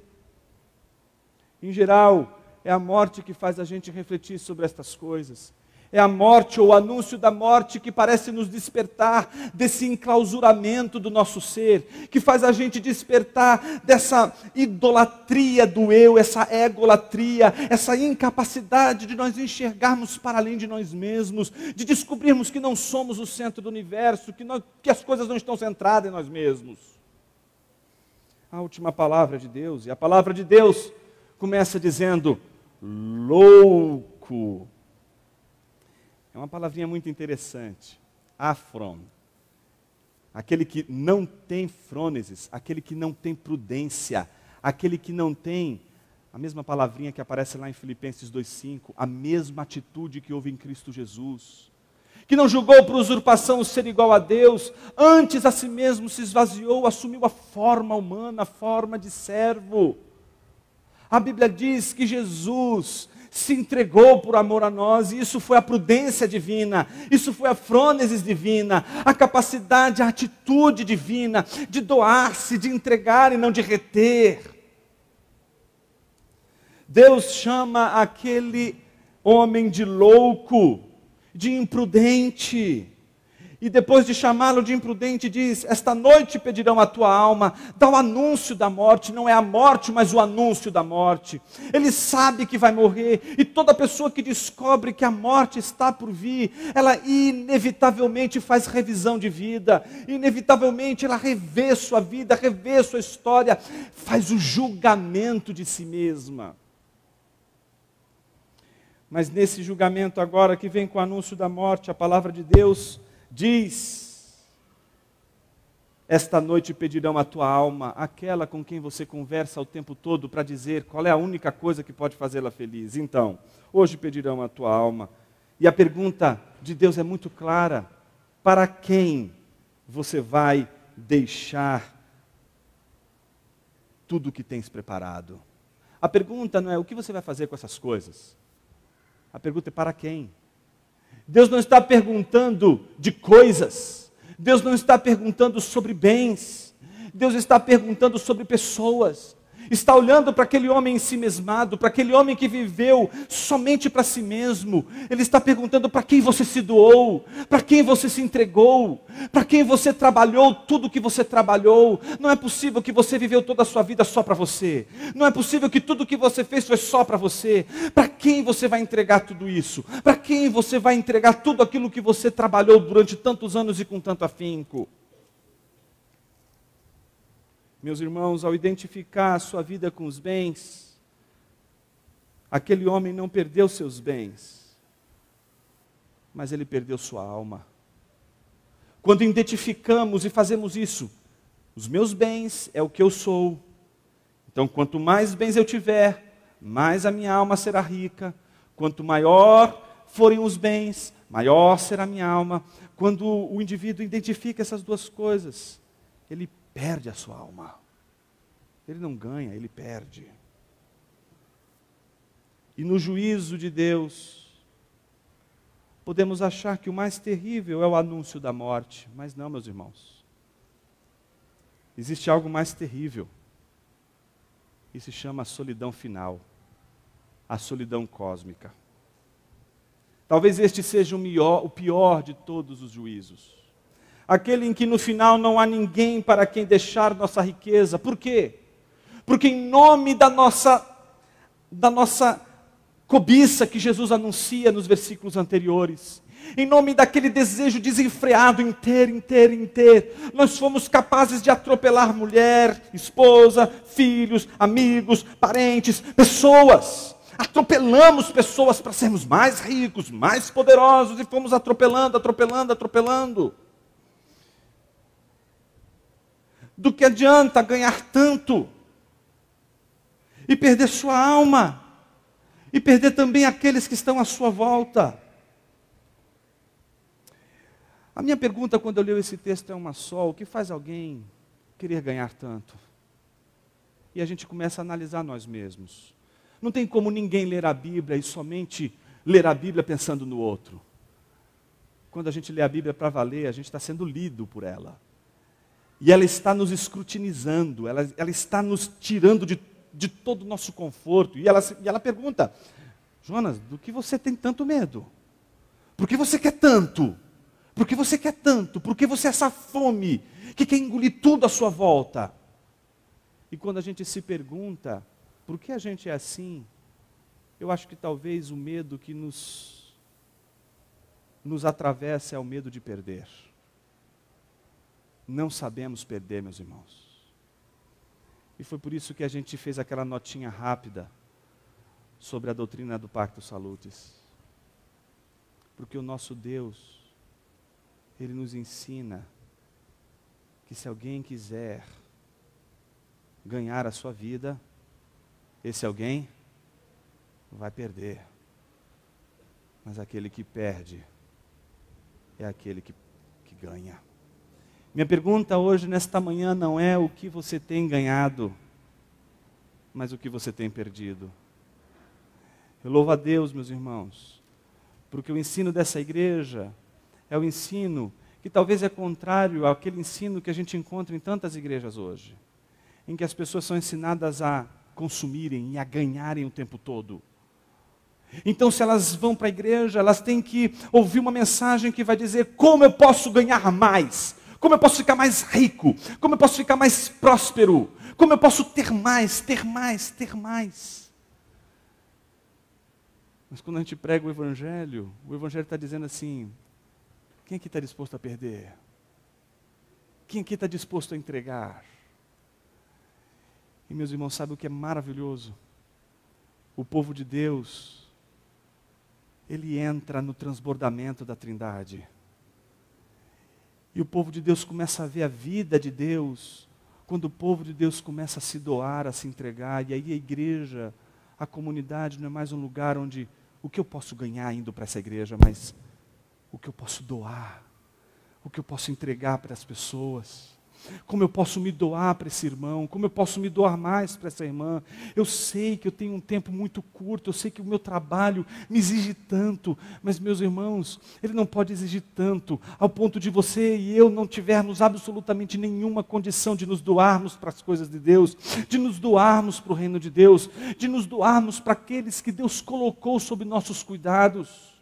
Em geral, é a morte que faz a gente refletir sobre estas coisas. É a morte ou o anúncio da morte que parece nos despertar desse enclausuramento do nosso ser, que faz a gente despertar dessa idolatria do eu, essa egolatria, essa incapacidade de nós enxergarmos para além de nós mesmos, de descobrirmos que não somos o centro do universo, que as coisas não estão centradas em nós mesmos. A última palavra de Deus, e a palavra de Deus começa dizendo: louco. É uma palavrinha muito interessante. Afron. Aquele que não tem frônesis, aquele que não tem prudência, aquele que não tem a mesma palavrinha que aparece lá em Filipenses 2,5, a mesma atitude que houve em Cristo Jesus, que não julgou por usurpação o ser igual a Deus, antes a si mesmo se esvaziou, assumiu a forma humana, a forma de servo. A Bíblia diz que Jesus se entregou por amor a nós, e isso foi a prudência divina, isso foi a frônesis divina, a capacidade, a atitude divina, de doar-se, de entregar e não de reter. Deus chama aquele homem de louco, de imprudente, e depois de chamá-lo de imprudente diz: esta noite pedirão a tua alma. Dá o anúncio da morte, não é a morte, mas o anúncio da morte. Ele sabe que vai morrer, e toda pessoa que descobre que a morte está por vir, ela inevitavelmente faz revisão de vida, inevitavelmente ela revê sua vida, revê sua história, faz o julgamento de si mesma. Mas nesse julgamento agora que vem com o anúncio da morte, a palavra de Deus diz Esta noite pedirão a tua alma, aquela com quem você conversa o tempo todo para dizer qual é a única coisa que pode fazê-la feliz. Então, hoje pedirão a tua alma. E a pergunta de Deus é muito clara: para quem você vai deixar tudo o que tens preparado? A pergunta não é o que você vai fazer com essas coisas. A pergunta é para quem? Deus não está perguntando de coisas. Deus não está perguntando sobre bens. Deus está perguntando sobre pessoas. Está olhando para aquele homem ensimesmado, para aquele homem que viveu somente para si mesmo. Ele está perguntando para quem você se doou, para quem você se entregou, para quem você trabalhou tudo o que você trabalhou. Não é possível que você viveu toda a sua vida só para você. Não é possível que tudo o que você fez foi só para você. Para quem você vai entregar tudo isso? Para quem você vai entregar tudo aquilo que você trabalhou durante tantos anos e com tanto afinco? Meus irmãos, ao identificar a sua vida com os bens, aquele homem não perdeu seus bens, mas ele perdeu sua alma. Quando identificamos e fazemos isso, os meus bens é o que eu sou. Então, quanto mais bens eu tiver, mais a minha alma será rica. Quanto maior forem os bens, maior será a minha alma. Quando o indivíduo identifica essas duas coisas, ele perde a sua alma. Ele não ganha, ele perde. E no juízo de Deus, podemos achar que o mais terrível é o anúncio da morte, mas não, meus irmãos. Existe algo mais terrível, e se chama a solidão final, a solidão cósmica. Talvez este seja o pior de todos os juízos. Aquele em que no final não há ninguém para quem deixar nossa riqueza. Por quê? Porque em nome da nossa cobiça que Jesus anuncia nos versículos anteriores, em nome daquele desejo desenfreado em ter, nós fomos capazes de atropelar mulher, esposa, filhos, amigos, parentes, pessoas. Atropelamos pessoas para sermos mais ricos, mais poderosos, e fomos atropelando. Do que adianta ganhar tanto e perder sua alma, e perder também aqueles que estão à sua volta? A minha pergunta quando eu leio esse texto é uma só: o que faz alguém querer ganhar tanto? E a gente começa a analisar nós mesmos. Não tem como ninguém ler a Bíblia e somente ler a Bíblia pensando no outro. Quando a gente lê a Bíblia para valer, a gente está sendo lido por ela. E ela está nos escrutinizando, ela está nos tirando de todo o nosso conforto. E ela pergunta: Jonas, do que você tem tanto medo? Por que você quer tanto? Por que você quer tanto? Por que você é essa fome que quer engolir tudo à sua volta? E quando a gente se pergunta por que a gente é assim, eu acho que talvez o medo que nos atravessa é o medo de perder. Não sabemos perder, meus irmãos. E foi por isso que a gente fez aquela notinha rápida sobre a doutrina do Pactus Salutis. Porque o nosso Deus, Ele nos ensina que se alguém quiser ganhar a sua vida, esse alguém vai perder. Mas aquele que perde é aquele que ganha. Minha pergunta hoje, nesta manhã, não é o que você tem ganhado, mas o que você tem perdido. Eu louvo a Deus, meus irmãos, porque o ensino dessa igreja é o ensino que talvez é contrário àquele ensino que a gente encontra em tantas igrejas hoje, em que as pessoas são ensinadas a consumirem e a ganharem o tempo todo. Então, se elas vão para a igreja, elas têm que ouvir uma mensagem que vai dizer: como eu posso ganhar mais? Como eu posso ficar mais rico? Como eu posso ficar mais próspero? Como eu posso ter mais? Mas quando a gente prega o Evangelho está dizendo assim: quem aqui está disposto a perder? Quem aqui está disposto a entregar? E meus irmãos, sabe o que é maravilhoso? O povo de Deus, ele entra no transbordamento da Trindade. E o povo de Deus começa a ver a vida de Deus, quando o povo de Deus começa a se doar, a se entregar, e aí a igreja, a comunidade não é mais um lugar onde o que eu posso ganhar indo para essa igreja, mas o que eu posso doar, o que eu posso entregar para as pessoas. Como eu posso me doar para esse irmão, como eu posso me doar mais para essa irmã. Eu sei que eu tenho um tempo muito curto, eu sei que o meu trabalho me exige tanto, mas meus irmãos, ele não pode exigir tanto, ao ponto de você e eu não tivermos absolutamente nenhuma condição de nos doarmos para as coisas de Deus, de nos doarmos para o reino de Deus, de nos doarmos para aqueles que Deus colocou sob nossos cuidados.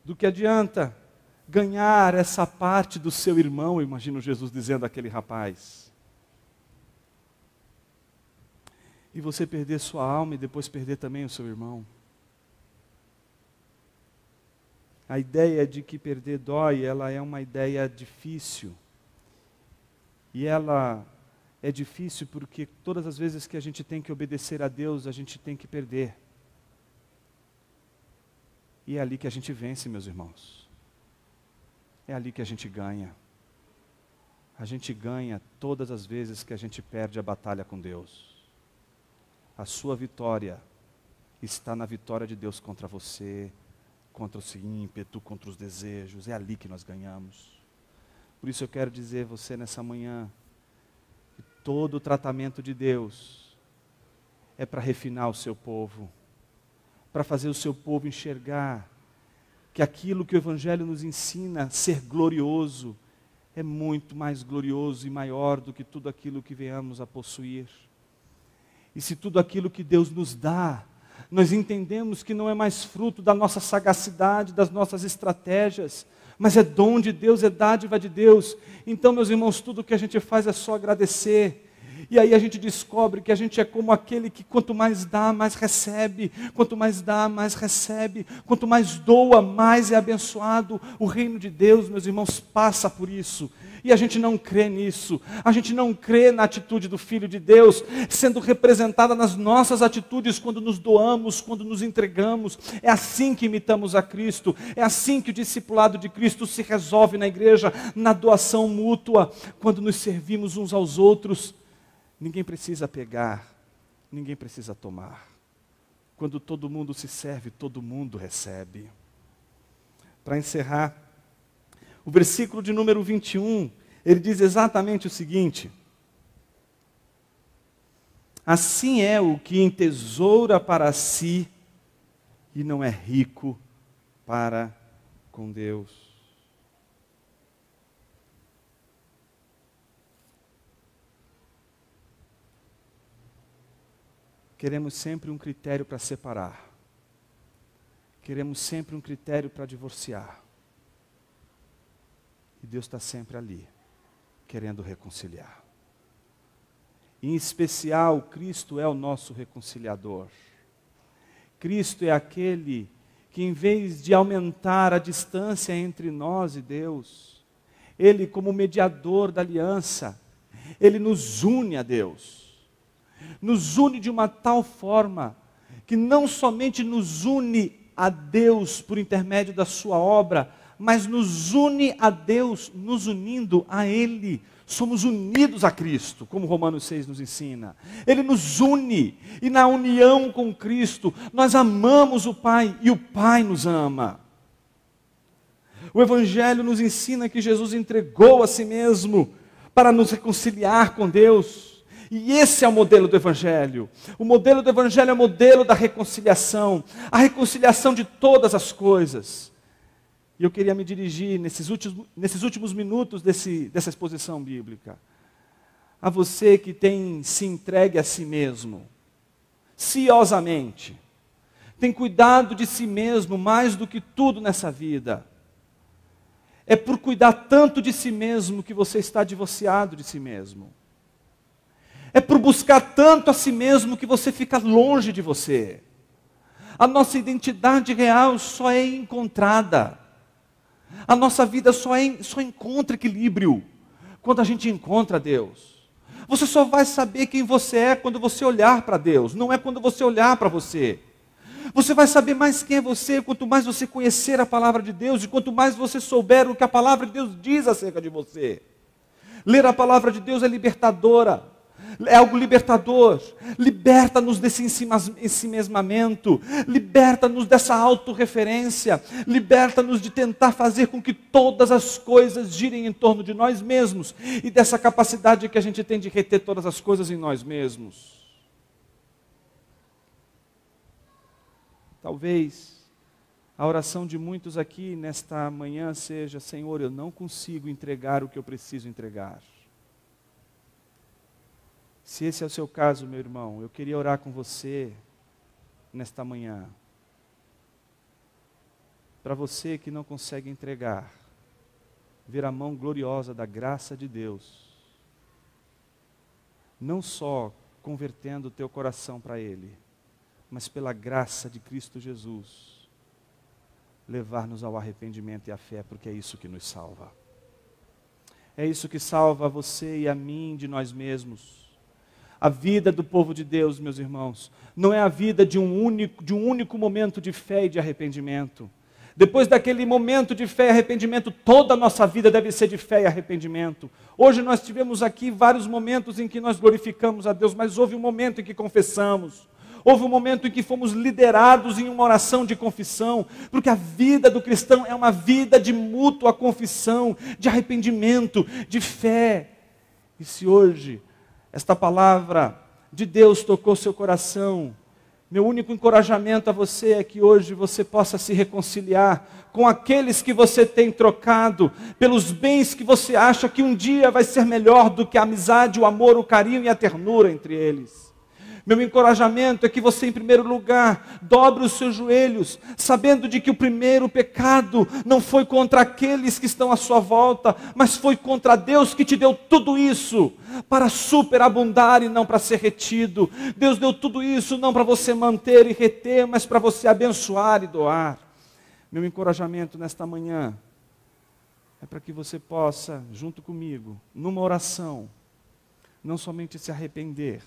Do que adianta ganhar essa parte do seu irmão, imagino Jesus dizendo àquele rapaz, e você perder sua alma e depois perder também o seu irmão. A ideia de que perder dói, ela é uma ideia difícil. E ela é difícil porque todas as vezes que a gente tem que obedecer a Deus, a gente tem que perder. E é ali que a gente vence, meus irmãos. É ali que a gente ganha. A gente ganha todas as vezes que a gente perde a batalha com Deus. A sua vitória está na vitória de Deus contra você, contra o seu ímpeto, contra os desejos. É ali que nós ganhamos. Por isso eu quero dizer a você nessa manhã, que todo o tratamento de Deus é para refinar o seu povo, para fazer o seu povo enxergar que aquilo que o Evangelho nos ensina, ser glorioso, é muito mais glorioso e maior do que tudo aquilo que venhamos a possuir. E se tudo aquilo que Deus nos dá, nós entendemos que não é mais fruto da nossa sagacidade, das nossas estratégias, mas é dom de Deus, é dádiva de Deus. Então, meus irmãos, tudo que a gente faz é só agradecer. E aí a gente descobre que a gente é como aquele que quanto mais dá, mais recebe. Quanto mais dá, mais recebe. Quanto mais doa, mais é abençoado. O reino de Deus, meus irmãos, passa por isso. E a gente não crê nisso. A gente não crê na atitude do Filho de Deus, sendo representada nas nossas atitudes quando nos doamos, quando nos entregamos. É assim que imitamos a Cristo. É assim que o discipulado de Cristo se resolve na igreja, na doação mútua, quando nos servimos uns aos outros. Ninguém precisa pegar, ninguém precisa tomar. Quando todo mundo se serve, todo mundo recebe. Para encerrar, o versículo de número 21, ele diz exatamente o seguinte: assim é o que entesoura para si e não é rico para com Deus. Queremos sempre um critério para separar. Queremos sempre um critério para divorciar. E Deus está sempre ali, querendo reconciliar. Em especial, Cristo é o nosso reconciliador. Cristo é aquele que, em vez de aumentar a distância entre nós e Deus, Ele, como mediador da aliança, Ele nos une a Deus. Nos une de uma tal forma que não somente nos une a Deus por intermédio da sua obra, mas nos une a Deus, nos unindo a Ele. Somos unidos a Cristo, como Romanos 6 nos ensina. Ele nos une, e na união com Cristo, nós amamos o Pai, e o Pai nos ama. O Evangelho nos ensina que Jesus entregou a si mesmo para nos reconciliar com Deus. E esse é o modelo do Evangelho. O modelo do Evangelho é o modelo da reconciliação. A reconciliação de todas as coisas. E eu queria me dirigir nesses últimos minutos dessa exposição bíblica a você que tem se entregue a si mesmo, ciosamente. Tem cuidado de si mesmo mais do que tudo nessa vida. É por cuidar tanto de si mesmo que você está divorciado de si mesmo. É por buscar tanto a si mesmo que você fica longe de você. A nossa identidade real só é encontrada. A nossa vida só encontra equilíbrio quando a gente encontra Deus. Você só vai saber quem você é quando você olhar para Deus, não é quando você olhar para você. Você vai saber mais quem é você, quanto mais você conhecer a palavra de Deus, e quanto mais você souber o que a palavra de Deus diz acerca de você. Ler a palavra de Deus é libertadora, é algo libertador. Liberta-nos desse ensimesmamento, liberta-nos dessa autorreferência, liberta-nos de tentar fazer com que todas as coisas girem em torno de nós mesmos, e dessa capacidade que a gente tem de reter todas as coisas em nós mesmos. Talvez a oração de muitos aqui nesta manhã seja: Senhor, eu não consigo entregar o que eu preciso entregar. Se esse é o seu caso, meu irmão, eu queria orar com você nesta manhã. Para você que não consegue entregar, ver a mão gloriosa da graça de Deus, não só convertendo o teu coração para Ele, mas pela graça de Cristo Jesus, levar-nos ao arrependimento e à fé, porque é isso que nos salva. É isso que salva você e a mim de nós mesmos. A vida do povo de Deus, meus irmãos, não é a vida de um único momento de fé e de arrependimento. Depois daquele momento de fé e arrependimento, toda a nossa vida deve ser de fé e arrependimento. Hoje nós tivemos aqui vários momentos em que nós glorificamos a Deus, mas houve um momento em que confessamos. Houve um momento em que fomos liderados em uma oração de confissão, porque a vida do cristão é uma vida de mútua confissão, de arrependimento, de fé. E se hoje esta palavra de Deus tocou seu coração, meu único encorajamento a você é que hoje você possa se reconciliar com aqueles que você tem trocado pelos bens que você acha que um dia vai ser melhor do que a amizade, o amor, o carinho e a ternura entre eles. Meu encorajamento é que você, em primeiro lugar, dobre os seus joelhos, sabendo de que o primeiro pecado não foi contra aqueles que estão à sua volta, mas foi contra Deus que te deu tudo isso para superabundar e não para ser retido. Deus deu tudo isso não para você manter e reter, mas para você abençoar e doar. Meu encorajamento nesta manhã é para que você possa, junto comigo, numa oração, não somente se arrepender,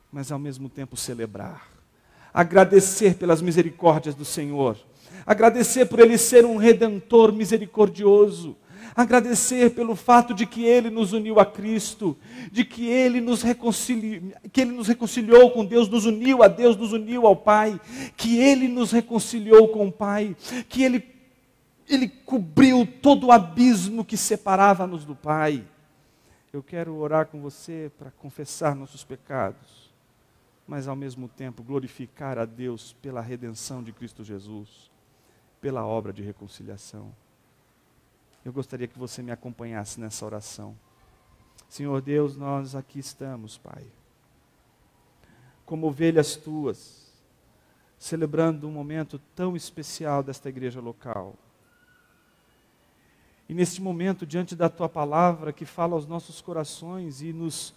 mas ao mesmo tempo celebrar, agradecer pelas misericórdias do Senhor, agradecer por Ele ser um Redentor misericordioso, agradecer pelo fato de que Ele nos uniu a Cristo, de que Ele nos reconciliou com Deus, nos uniu a Deus, nos uniu ao Pai, que Ele nos reconciliou com o Pai, que Ele cobriu todo o abismo que separava-nos do Pai. Eu quero orar com você para confessar nossos pecados, mas ao mesmo tempo glorificar a Deus pela redenção de Cristo Jesus, pela obra de reconciliação. Eu gostaria que você me acompanhasse nessa oração. Senhor Deus, nós aqui estamos, Pai, como ovelhas tuas, celebrando um momento tão especial desta igreja local. E neste momento, diante da tua palavra que fala aos nossos corações e nos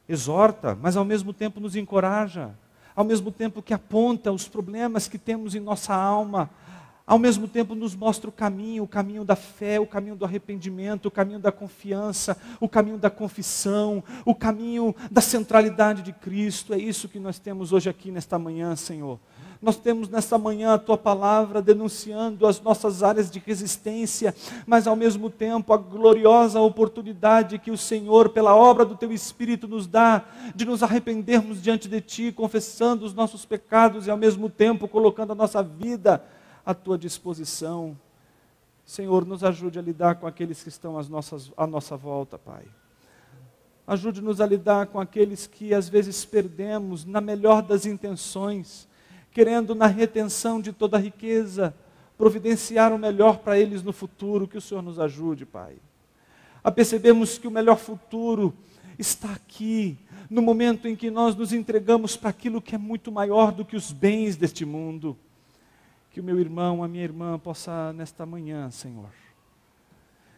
exorta, mas ao mesmo tempo nos encoraja, ao mesmo tempo que aponta os problemas que temos em nossa alma, ao mesmo tempo nos mostra o caminho da fé, o caminho do arrependimento, o caminho da confiança, o caminho da confissão, o caminho da centralidade de Cristo. É isso que nós temos hoje aqui nesta manhã, Senhor. Nós temos nesta manhã a Tua palavra denunciando as nossas áreas de resistência, mas ao mesmo tempo a gloriosa oportunidade que o Senhor, pela obra do Teu Espírito, nos dá de nos arrependermos diante de Ti, confessando os nossos pecados e ao mesmo tempo colocando a nossa vida à Tua disposição. Senhor, nos ajude a lidar com aqueles que estão à nossa volta, Pai. Ajude-nos a lidar com aqueles que às vezes perdemos na melhor das intenções, querendo na retenção de toda a riqueza, providenciar o melhor para eles no futuro. Que o Senhor nos ajude, Pai, a percebermos que o melhor futuro está aqui, no momento em que nós nos entregamos para aquilo que é muito maior do que os bens deste mundo. Que o meu irmão, a minha irmã possa nesta manhã, Senhor,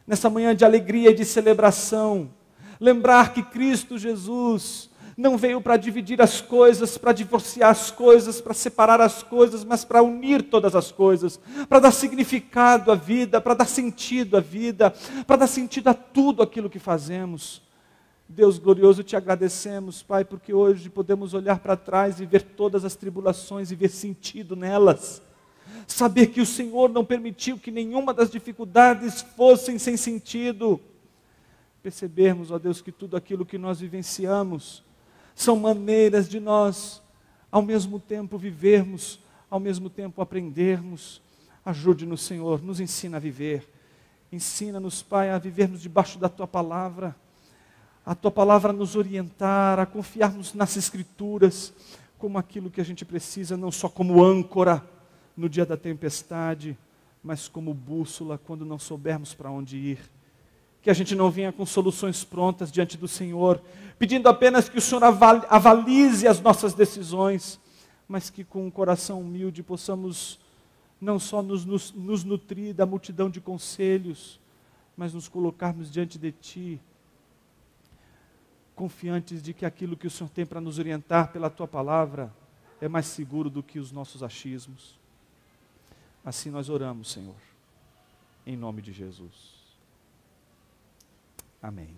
nessa manhã de alegria e de celebração, lembrar que Cristo Jesus não veio para dividir as coisas, para divorciar as coisas, para separar as coisas, mas para unir todas as coisas, para dar significado à vida, para dar sentido à vida, para dar sentido a tudo aquilo que fazemos. Deus glorioso, te agradecemos, Pai, porque hoje podemos olhar para trás e ver todas as tribulações e ver sentido nelas. Saber que o Senhor não permitiu que nenhuma das dificuldades fossem sem sentido. Percebermos, ó Deus, que tudo aquilo que nós vivenciamos são maneiras de nós, ao mesmo tempo, vivermos, ao mesmo tempo aprendermos. Ajude-nos, Senhor, nos ensina a viver. Ensina-nos, Pai, a vivermos debaixo da Tua Palavra. A Tua Palavra nos orientar, a confiarmos nas Escrituras, como aquilo que a gente precisa, não só como âncora no dia da tempestade, mas como bússola quando não soubermos para onde ir. Que a gente não venha com soluções prontas diante do Senhor, pedindo apenas que o Senhor avalize as nossas decisões, mas que com um coração humilde possamos não só nos nutrir da multidão de conselhos, mas nos colocarmos diante de Ti, confiantes de que aquilo que o Senhor tem para nos orientar pela Tua Palavra é mais seguro do que os nossos achismos. Assim nós oramos, Senhor, em nome de Jesus. Amém.